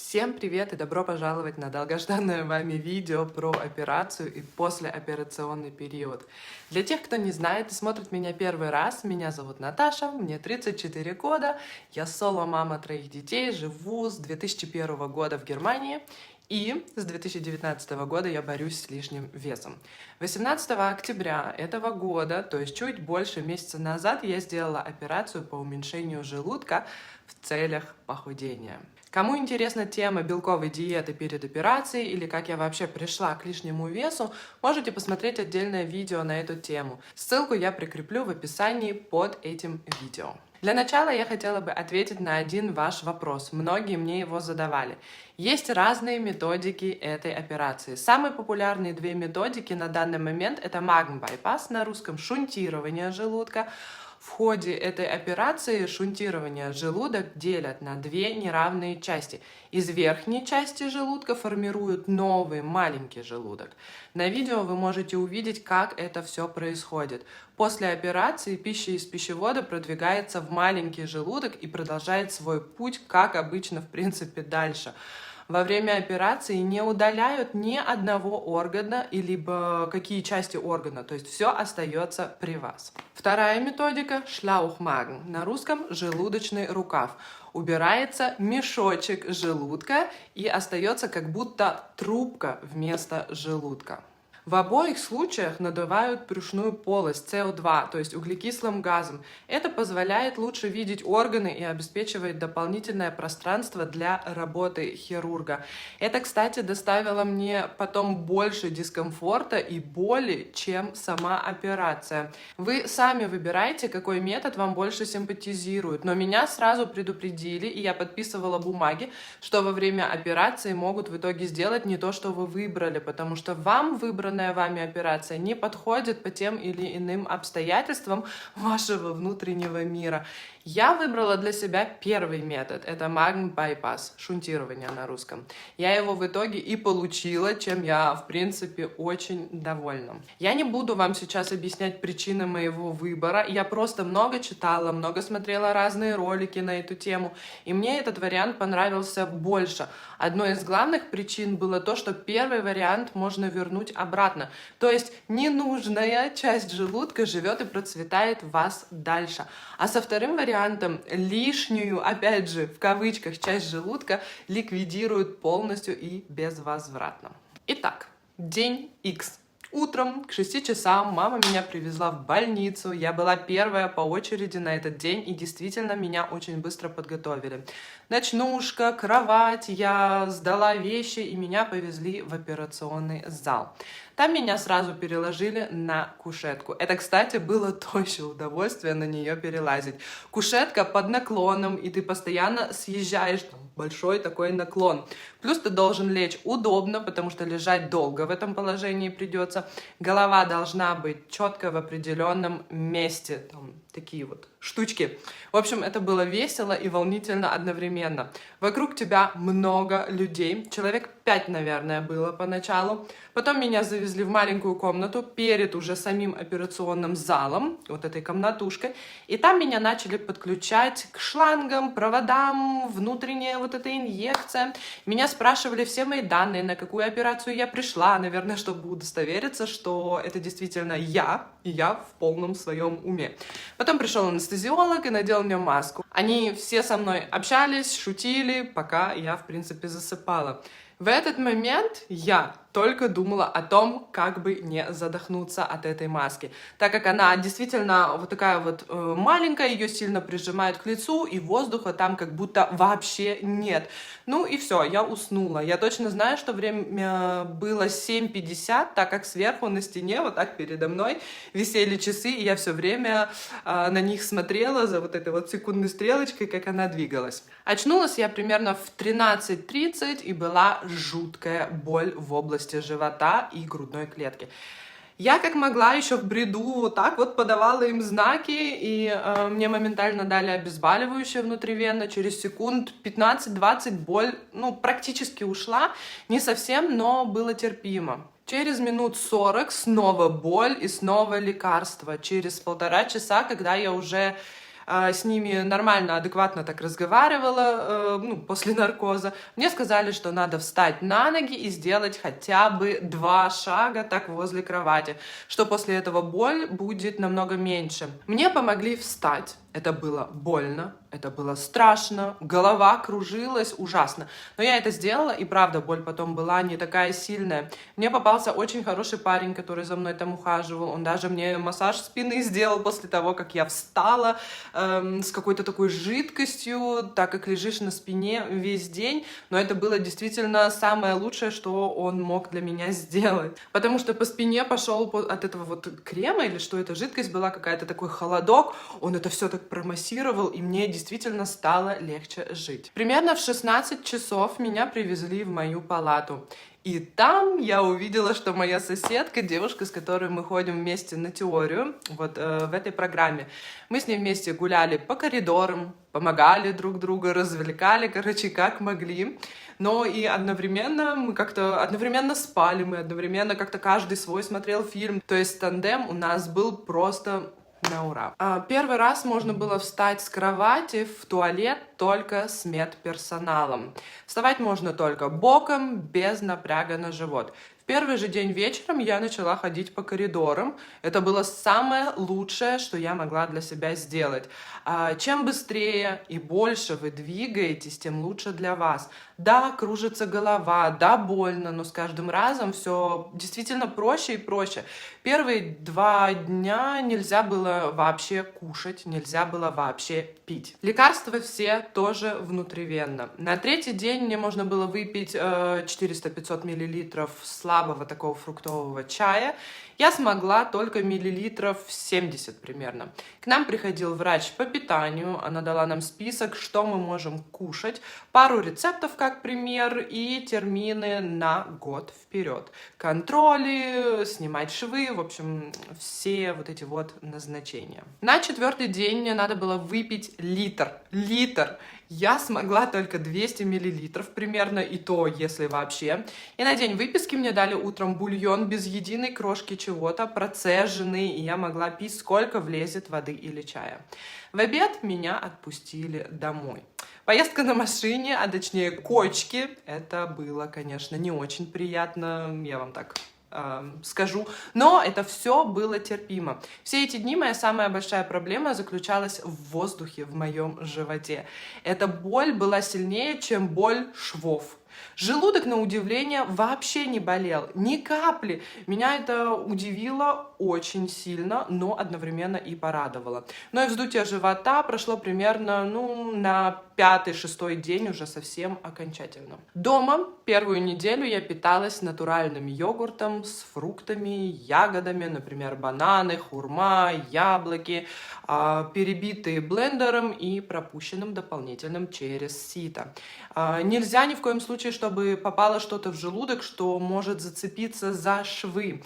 Всем привет и добро пожаловать на долгожданное вами видео про операцию и послеоперационный период. Для тех, кто не знает и смотрит меня первый раз, меня зовут Наташа, мне 34 года, я соло-мама 3 детей, живу с 2001 года в Германии. И с 2019 года я борюсь с лишним весом. 18 октября этого года, то есть чуть больше месяца назад, я сделала операцию по уменьшению желудка в целях похудения. Кому интересна тема белковой диеты перед операцией или как я вообще пришла к лишнему весу, можете посмотреть отдельное видео на эту тему. Ссылку я прикреплю в описании под этим видео. Для начала я хотела бы ответить на один ваш вопрос. Многие мне его задавали. Есть разные методики этой операции. Самые популярные две методики на данный момент это магн-байпасс, на русском шунтирование желудка. В ходе этой операции шунтирование желудок делят на две неравные части. Из верхней части желудка формируют новый маленький желудок. На видео вы можете увидеть, как это все происходит. После операции пища из пищевода продвигается в маленький желудок и продолжает свой путь, как обычно, в принципе, дальше. Во время операции не удаляют ни одного органа, либо какие части органа, то есть все остается при вас. Вторая методика – шлаухмаген, на русском желудочный рукав. Убирается мешочек желудка и остается как будто трубка вместо желудка. В обоих случаях надувают брюшную полость СО2, то есть углекислым газом. Это позволяет лучше видеть органы и обеспечивает дополнительное пространство для работы хирурга. Это, кстати, доставило мне потом больше дискомфорта и боли, чем сама операция. Вы сами выбираете, какой метод вам больше симпатизирует, но меня сразу предупредили, и я подписывала бумаги, что во время операции могут в итоге сделать не то, что вы выбрали, потому что вам выбранная вами операция не подходит по тем или иным обстоятельствам вашего внутреннего мира. Я выбрала для себя первый метод, это магн-байпасс, шунтирование на русском. Я его в итоге и получила, чем я, в принципе, очень довольна. Я не буду вам сейчас объяснять причины моего выбора, я просто много читала, много смотрела разные ролики на эту тему, и мне этот вариант понравился больше. Одной из главных причин было то, что первый вариант можно вернуть обратно, то есть ненужная часть желудка живет и процветает в вас дальше. А со вторым вариантом лишнюю, опять же, в кавычках, часть желудка ликвидируют полностью и безвозвратно. Итак, день X. Утром к 6 часам мама меня привезла в больницу. Я была первая по очереди на этот день, и действительно меня очень быстро подготовили. Ночнушка, кровать, я сдала вещи, и меня повезли в операционный зал. Там меня сразу переложили на кушетку. Это, кстати, было то еще удовольствие на нее перелазить. Кушетка под наклоном, и ты постоянно съезжаешь, большой такой наклон. Плюс ты должен лечь удобно, потому что лежать долго в этом положении придется. Голова должна быть четко в определенном месте. Там такие вот штучки. В общем, это было весело и волнительно одновременно. Вокруг тебя много людей. Человек 5, наверное, было поначалу. Потом меня завезли в маленькую комнату перед уже самим операционным залом, вот этой комнатушкой. И там меня начали подключать к шлангам, проводам, внутренняя вот эта инъекция. Меня спрашивали все мои данные, на какую операцию я пришла, наверное, чтобы удостовериться, что это действительно я, и я в полном своем уме. Потом пришел анестезиолог и надел мне маску. Они все со мной общались, шутили, пока я, в принципе, засыпала. В этот момент я только думала о том, как бы не задохнуться от этой маски, так как она действительно вот такая вот маленькая, ее сильно прижимает к лицу, и воздуха там как будто вообще нет. Ну и все, я уснула. Я точно знаю, что время было 7:50, так как сверху на стене, вот так передо мной, висели часы, и я все время на них смотрела за вот этой вот секундной стрелочкой, как она двигалась. Очнулась я примерно в 13:30, и была жуткая боль в области живота и грудной клетки. Я как могла еще в бреду вот так вот подавала им знаки, и мне моментально дали обезболивающее внутривенно. Через секунд 15-20 боль практически ушла, не совсем, но было терпимо. Через минут 40 снова боль и снова лекарство. Через 1,5 часа, когда я уже с ними нормально, адекватно так разговаривала, ну, после наркоза, мне сказали, что надо встать на ноги и сделать хотя бы 2 шага так возле кровати, что после этого боль будет намного меньше. Мне помогли встать. Это было больно, это было страшно, голова кружилась ужасно. Но я это сделала, и правда, боль потом была не такая сильная. Мне попался очень хороший парень, который за мной там ухаживал. Он даже мне массаж спины сделал после того, как я встала с какой-то такой жидкостью, так как лежишь на спине весь день. Но это было действительно самое лучшее, что он мог для меня сделать. Потому что по спине пошел от этого вот крема, или что это, жидкость была какая-то, такой холодок. Он это все так промассировал, и мне действительно стало легче жить. Примерно в 16 часов меня привезли в мою палату. И там я увидела, что моя соседка, девушка, с которой мы ходим вместе на теорию, вот в этой программе, мы с ней вместе гуляли по коридорам, помогали друг другу, развлекали, короче, как могли. Но и одновременно мы как-то одновременно спали, мы одновременно как-то каждый свой смотрел фильм. То есть тандем у нас был просто на ура. Первый раз можно было встать с кровати в туалет только с медперсоналом. Вставать можно только боком, без напряга на живот. В первый же день вечером я начала ходить по коридорам. Это было самое лучшее, что я могла для себя сделать. Чем быстрее и больше вы двигаетесь, тем лучше для вас. Да, кружится голова, да, больно, но с каждым разом все действительно проще и проще. Первые 2 дня нельзя было вообще кушать, нельзя было вообще пить. Лекарства все тоже внутривенно. На 3-й день мне можно было выпить 400-500 мл слабого такого фруктового чая. Я смогла только миллилитров 70 примерно. К нам приходил врач по питанию, она дала нам список, что мы можем кушать, пару рецептов как пример и термины на год вперед. Контроли, снимать швы, в общем, все вот эти вот назначения. На 4-й день мне надо было выпить литр. Я смогла только 200 миллилитров примерно, и то, если вообще. И на день выписки мне дали утром бульон без единой крошки чего-то, процеженный, и я могла пить, сколько влезет воды или чая. В обед меня отпустили домой. Поездка на машине, а точнее кочки, это было, конечно, не очень приятно, я вам так скажу, но это все было терпимо. Все эти дни моя самая большая проблема заключалась в воздухе в моем животе. Эта боль была сильнее, чем боль швов. Желудок, на удивление, вообще не болел, ни капли. Меня это удивило очень сильно, но одновременно и порадовало. Но и вздутие живота прошло примерно, на 5-6 день уже совсем окончательно. Дома первую неделю я питалась натуральным йогуртом с фруктами, ягодами, например, бананы, хурма, яблоки, перебитые блендером и пропущенным дополнительным через сито. Нельзя ни в коем случае, чтобы попало что-то в желудок, что может зацепиться за швы.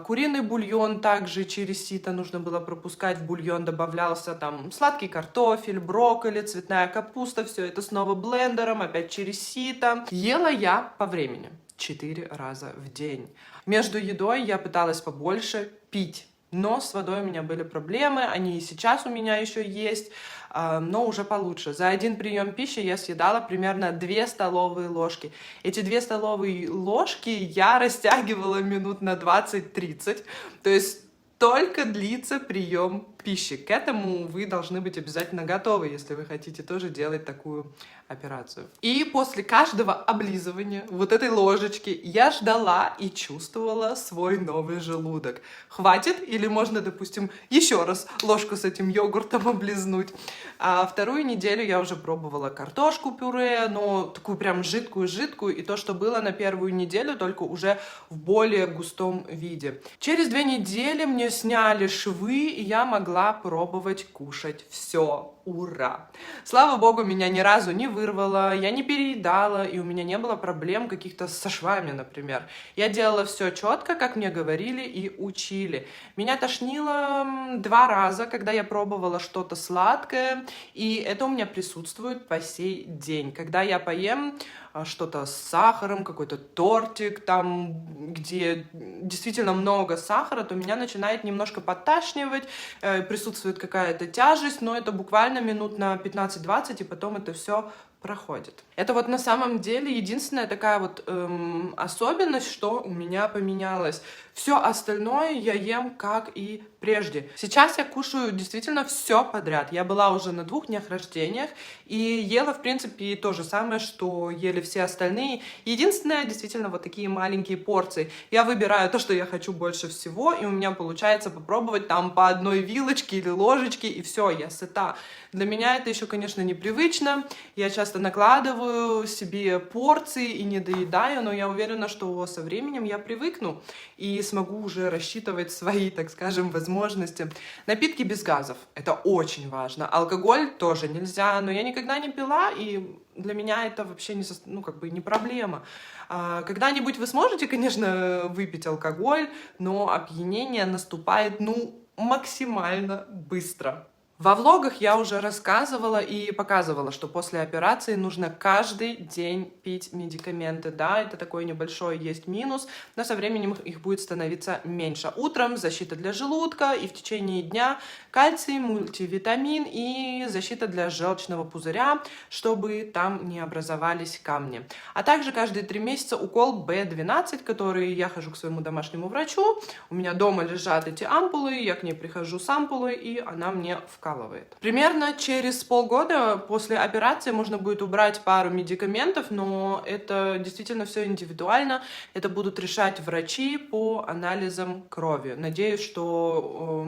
Куриный бульон также через сито нужно было пропускать. В бульон добавлялся там сладкий картофель, брокколи, цветная капуста. Все это снова блендером, опять через сито. Ела я по времени 4 раза в день. Между едой я пыталась побольше пить. Но с водой у меня были проблемы, они и сейчас у меня еще есть, но уже получше. За один прием пищи я съедала примерно 2 столовые ложки. Эти 2 столовые ложки я растягивала минут на 20-30, то есть только длится прием пищи. К этому вы должны быть обязательно готовы, если вы хотите тоже делать такую операцию. И после каждого облизывания вот этой ложечки я ждала и чувствовала свой новый желудок. Хватит или можно, допустим, еще раз ложку с этим йогуртом облизнуть. А 2-ю неделю я уже пробовала картошку пюре, но такую прям жидкую, и то, что было на 1-ю неделю, только уже в более густом виде. Через 2 недели мне сняли швы, и я могла пробовать кушать все. Ура! Слава богу, меня ни разу не вырвало, я не переедала, и у меня не было проблем каких-то со швами, например. Я делала все четко, как мне говорили и учили. Меня тошнило 2 раза, когда я пробовала что-то сладкое, и это у меня присутствует по сей день. Когда я поем что-то с сахаром, какой-то тортик там, где действительно много сахара, то меня начинает немножко подташнивать, присутствует какая-то тяжесть, но это буквально минут на 15-20, и потом это все проходит. Это вот на самом деле единственная такая вот особенность, что у меня поменялось. Все остальное я ем как и прежде. Сейчас я кушаю действительно все подряд. Я была уже на 2 днях рождениях и ела, в принципе, то же самое, что ели все остальные. Единственное, действительно, вот такие маленькие порции. Я выбираю то, что я хочу больше всего, и у меня получается попробовать там по 1 вилочке или ложечке, и все, я сыта. Для меня это еще, конечно, непривычно. Я часто накладываю себе порции и не доедаю, но я уверена, что со временем я привыкну и смогу уже рассчитывать свои, так скажем, возможности. Напитки без газов. Это очень важно. Алкоголь тоже нельзя, но я никогда не пила, и для меня это вообще не проблема. Когда-нибудь вы сможете, конечно, выпить алкоголь, но опьянение наступает, максимально быстро. Во влогах я уже рассказывала и показывала, что после операции нужно каждый день пить медикаменты. Да, это такой небольшой есть минус, но со временем их будет становиться меньше. Утром защита для желудка, и в течение дня кальций, мультивитамин и защита для желчного пузыря, чтобы там не образовались камни. А также каждые 3 месяца укол B12, который я хожу к своему домашнему врачу. У меня дома лежат эти ампулы, я к ней прихожу с ампулой, и она мне вкалывает. Примерно через полгода после операции можно будет убрать пару медикаментов, но это действительно все индивидуально. Это будут решать врачи по анализам крови. Надеюсь, что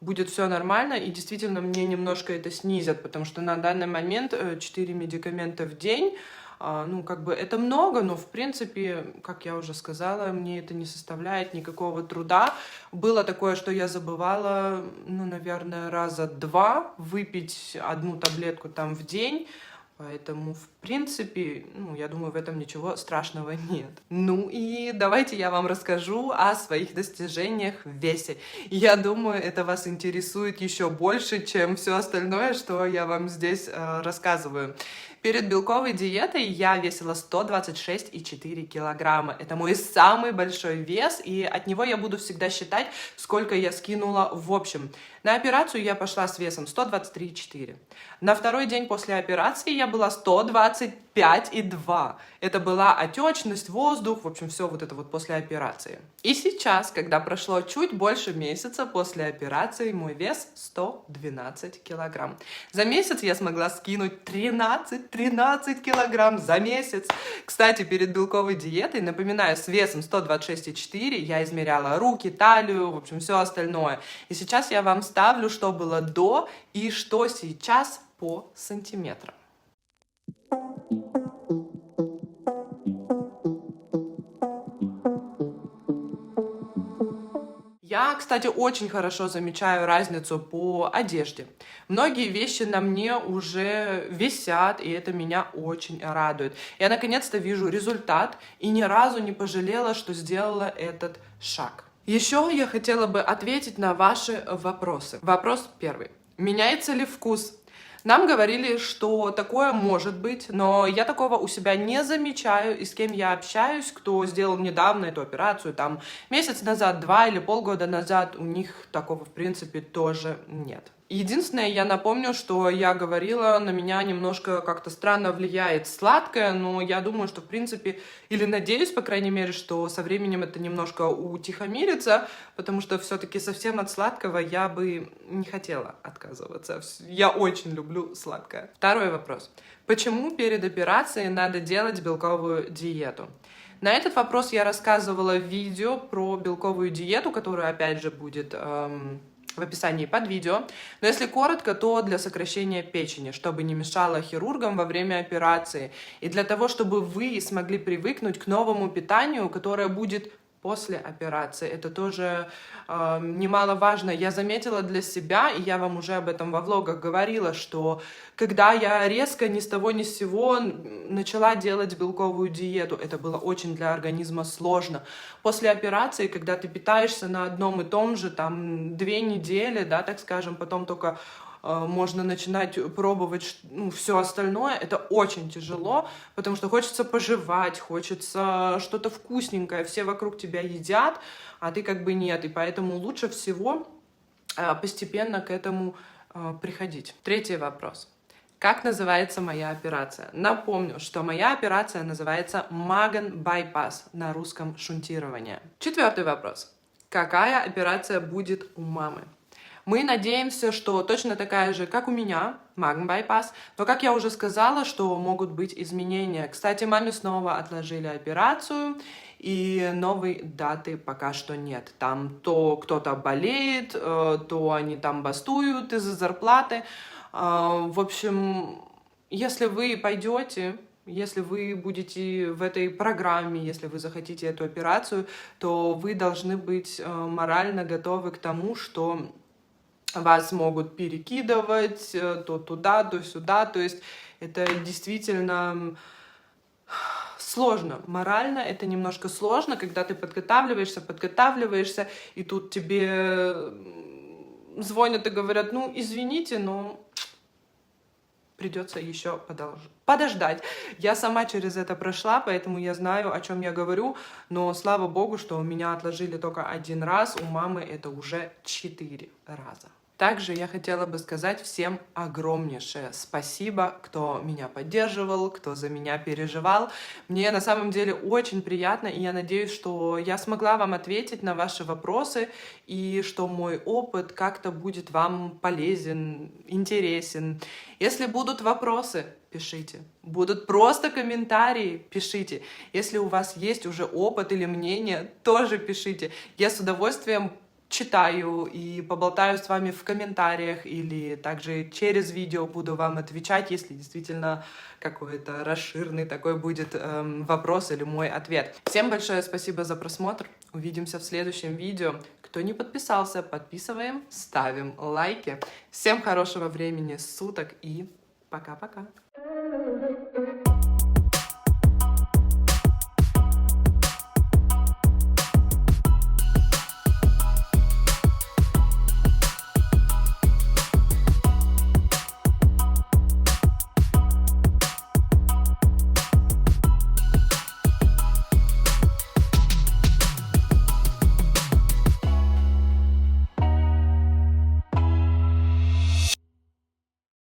будет все нормально, и действительно мне немножко это снизят, потому что на данный момент 4 медикамента в день. Это много, но, в принципе, как я уже сказала, мне это не составляет никакого труда. Было такое, что я забывала, наверное, раза 2 выпить 1 таблетку там в день. Поэтому, в принципе, я думаю, в этом ничего страшного нет. И давайте я вам расскажу о своих достижениях в весе. Я думаю, это вас интересует еще больше, чем все остальное, что я вам здесь рассказываю. Перед белковой диетой я весила 126,4 килограмма. Это мой самый большой вес, и от него я буду всегда считать, сколько я скинула в общем. На операцию я пошла с весом 123,4. На 2-й день после операции я была 125,2. Это была отечность, воздух, в общем, все вот это вот после операции. И сейчас, когда прошло чуть больше месяца после операции, мой вес 112 килограмм. За месяц я смогла скинуть 13 килограмм за месяц. Кстати, перед белковой диетой, напоминаю, с весом 126,4 я измеряла руки, талию, в общем, все остальное. И сейчас я вам ставлю, что было до и что сейчас по сантиметрам. Я, кстати, очень хорошо замечаю разницу по одежде. Многие вещи на мне уже висят, и это меня очень радует. Я наконец-то вижу результат и ни разу не пожалела, что сделала этот шаг. Еще я хотела бы ответить на ваши вопросы. Вопрос первый. Меняется ли вкус? Нам говорили, что такое может быть, но я такого у себя не замечаю, и с кем я общаюсь, кто сделал недавно эту операцию, там месяц назад, 2 или полгода назад, у них такого в принципе тоже нет. Единственное, я напомню, что я говорила, на меня немножко как-то странно влияет сладкое, но я думаю, что в принципе, или надеюсь, по крайней мере, что со временем это немножко утихомирится, потому что все-таки совсем от сладкого я бы не хотела отказываться. Я очень люблю сладкое. Второй вопрос. Почему перед операцией надо делать белковую диету? На этот вопрос я рассказывала в видео про белковую диету, которая опять же будет в описании под видео. Но если коротко, то для сокращения печени, чтобы не мешало хирургам во время операции. И для того, чтобы вы смогли привыкнуть к новому питанию, которое будет после операции. Это тоже немаловажно. Я заметила для себя, и я вам уже об этом во влогах говорила, что когда я резко ни с того ни с сего начала делать белковую диету, это было очень для организма сложно. После операции, когда ты питаешься на одном и том же, там 2 недели, да, так скажем, потом только можно начинать пробовать все остальное. Это очень тяжело, потому что хочется пожевать, хочется что-то вкусненькое, все вокруг тебя едят, а ты как бы нет. И поэтому лучше всего постепенно к этому приходить. Третий вопрос. Как называется моя операция? Напомню, что моя операция называется Magen-Bypass, на русском шунтирование. Четвертый вопрос. Какая операция будет у мамы? Мы надеемся, что точно такая же, как у меня, Magen-Bypass, но, как я уже сказала, что могут быть изменения. Кстати, маме снова отложили операцию, и новой даты пока что нет. Там то кто-то болеет, то они там бастуют из-за зарплаты. В общем, если вы пойдете, если вы будете в этой программе, если вы захотите эту операцию, то вы должны быть морально готовы к тому, что вас могут перекидывать то туда, то сюда. То есть это действительно сложно. Морально это немножко сложно, когда ты подготавливаешься, и тут тебе звонят и говорят, ну, извините, но придется еще подождать. Я сама через это прошла, поэтому я знаю, о чем я говорю, но слава богу, что меня отложили только один раз, у мамы это уже 4 раза. Также я хотела бы сказать всем огромнейшее спасибо, кто меня поддерживал, кто за меня переживал. Мне на самом деле очень приятно, и я надеюсь, что я смогла вам ответить на ваши вопросы, и что мой опыт как-то будет вам полезен, интересен. Если будут вопросы, пишите. Будут просто комментарии, пишите. Если у вас есть уже опыт или мнение, тоже пишите. Я с удовольствием читаю и поболтаю с вами в комментариях, или также через видео буду вам отвечать, если действительно какой-то расширенный такой будет вопрос или мой ответ. Всем большое спасибо за просмотр. Увидимся в следующем видео. Кто не подписался, подписываем, ставим лайки. Всем хорошего времени суток и пока-пока.